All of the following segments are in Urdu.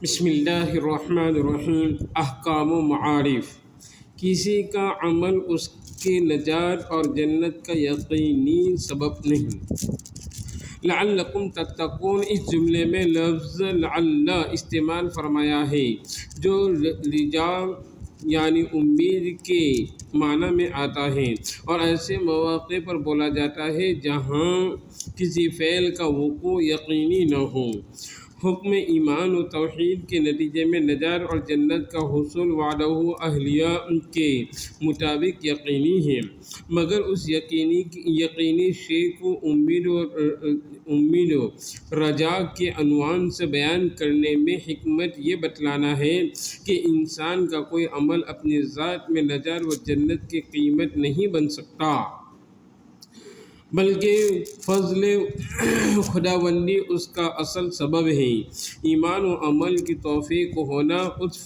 بسم اللہ الرحمن الرحیم۔ احکام و معارف۔ کسی کا عمل اس کے نجات اور جنت کا یقینی سبب نہیں۔ لعلکم تتقون، اس جملے میں لفظ لعل استعمال فرمایا ہے جو رجا یعنی امید کے معنی میں آتا ہے، اور ایسے مواقع پر بولا جاتا ہے جہاں کسی فعل کا وقوع یقینی نہ ہو۔ حکم ایمان و توحید کے نتیجے میں نجات اور جنت کا حصول وعدہ اہلیہ کے مطابق یقینی ہے، مگر اس یقینی شے کو امید و رجا کے عنوان سے بیان کرنے میں حکمت یہ بتلانا ہے کہ انسان کا کوئی عمل اپنی ذات میں نجات و جنت کی قیمت نہیں بن سکتا، بلکہ فضل خداوندی اس کا اصل سبب ہے۔ ایمان و عمل کی توفیق ہونا اس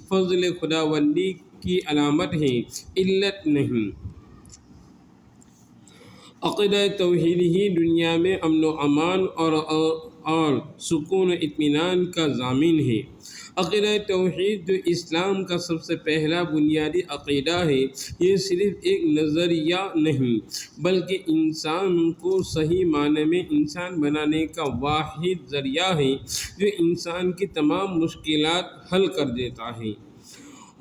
فضل خداوندی کی علامت ہے، علت نہیں۔ عقیدہ توحید ہی دنیا میں امن و امان اور سکون و اطمینان کا ضامن ہے۔ عقیدہ توحید جو اسلام کا سب سے پہلا بنیادی عقیدہ ہے، یہ صرف ایک نظریہ نہیں بلکہ انسان کو صحیح معنی میں انسان بنانے کا واحد ذریعہ ہے، جو انسان کی تمام مشکلات حل کر دیتا ہے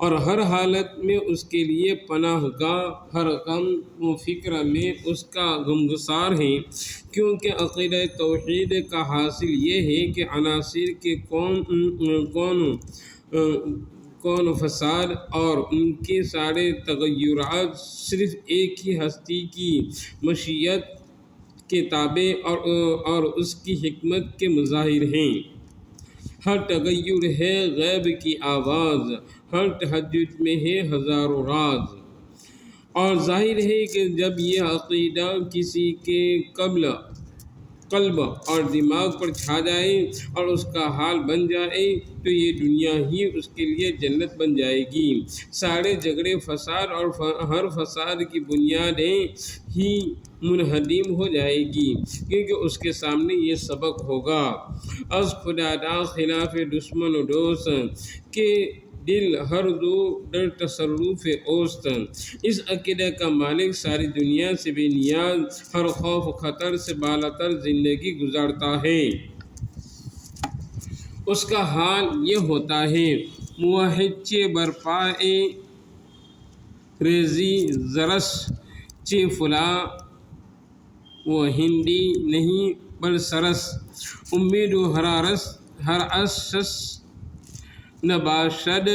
اور ہر حالت میں اس کے لیے پناہ گاہ، ہر غم و فکر میں اس کا غمگسار ہے، کیونکہ عقیدہ توحید کا حاصل یہ ہے کہ عناصر کے کون و فساد اور ان کے سارے تغیرات صرف ایک ہی ہستی کی مشیت کے تابع اور اس کی حکمت کے مظاہر ہیں۔ ہر تغیر ہے غیب کی آواز، ہر تہجد میں ہے ہزاروں راز، اور ظاہر ہے کہ جب یہ عقیدہ کسی کے قلب اور دماغ پر چھا جائے اور اس کا حال بن جائے تو یہ دنیا ہی اس کے لیے جنت بن جائے گی۔ سارے جھگڑے، فساد اور ہر فساد کی بنیادیں ہی منہدم ہو جائے گی، کیونکہ اس کے سامنے یہ سبق ہوگا: از خدا دا خلاف دشمن و دوست، کہ دل ہر دو در تصرف اوست۔ اس عقیدہ کا مالک ساری دنیا سے بے نیاز، ہر خوف و خطر سے بالاتر زندگی گزارتا ہے۔ اس کا حال یہ ہوتا ہے: موحد چہ برپائے ریزی زرس، چہ فلاں و ہندی نہیں بل سرس، امید و ہر اسس نہ باشد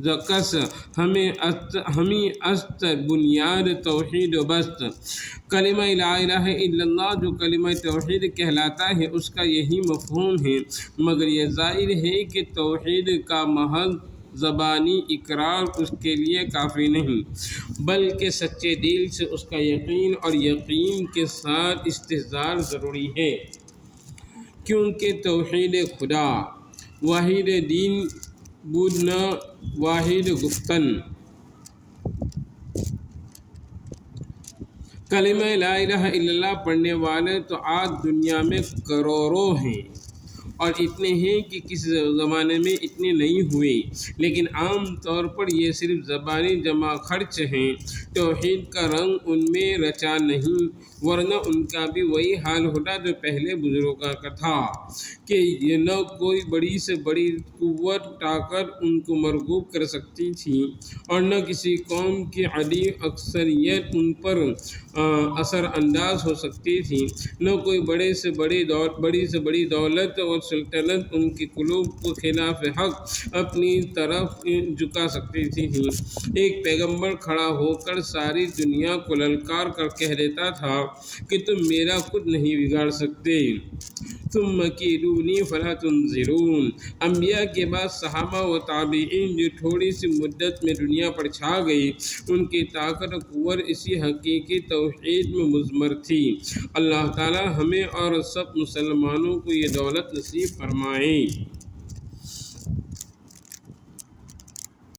ز کس، ہمیں است بنیاد توحید و بست۔ کلمہ لا الہ الا اللہ جو کلمہ توحید کہلاتا ہے، اس کا یہی مفہوم ہے، مگر یہ ظاہر ہے کہ توحید کا محض زبانی اقرار اس کے لیے کافی نہیں، بلکہ سچے دل سے اس کا یقین اور یقین کے ساتھ استحضار ضروری ہے، کیونکہ توحید خدا، واحد دین بود نہ واحد گفتن۔ کلمہ لا الہ الا اللہ پڑھنے والے تو آج دنیا میں کروڑوں ہیں، اور اتنے ہیں کہ کسی زمانے میں اتنے نہیں ہوئے، لیکن عام طور پر یہ صرف زبانی جمع خرچ ہیں۔ توحید کا رنگ ان میں رچا نہیں، ورنہ ان کا بھی وہی حال ہوتا جو پہلے بزرگوں کا تھا کہ نہ کوئی بڑی سے بڑی قوت طاقت ان کو مرغوب کر سکتی تھی، اور نہ کسی قوم کی عدیم اکثریت ان پر اثر انداز ہو سکتی تھی، نہ کوئی بڑی سے بڑی دولت اور سلطنت ان کے قلوب کو خلاف حق اپنی طرف جھکا سکتی تھی۔ ایک پیغمبر کھڑا ہو کر ساری دنیا کو للکار کر کہہ دیتا تھا کہ تم میرا کچھ نہیں بگاڑ سکتے، ثم کیدونی فلا تنظرون۔ انبیاء کے بعد صحابہ و تابعین جو تھوڑی سی مدت میں دنیا پر چھا گئی، ان کی طاقت و قوت اسی حقیقی توحید میں مضمر تھی۔ اللہ تعالی ہمیں اور سب مسلمانوں کو یہ دولت نصیب فرمائے۔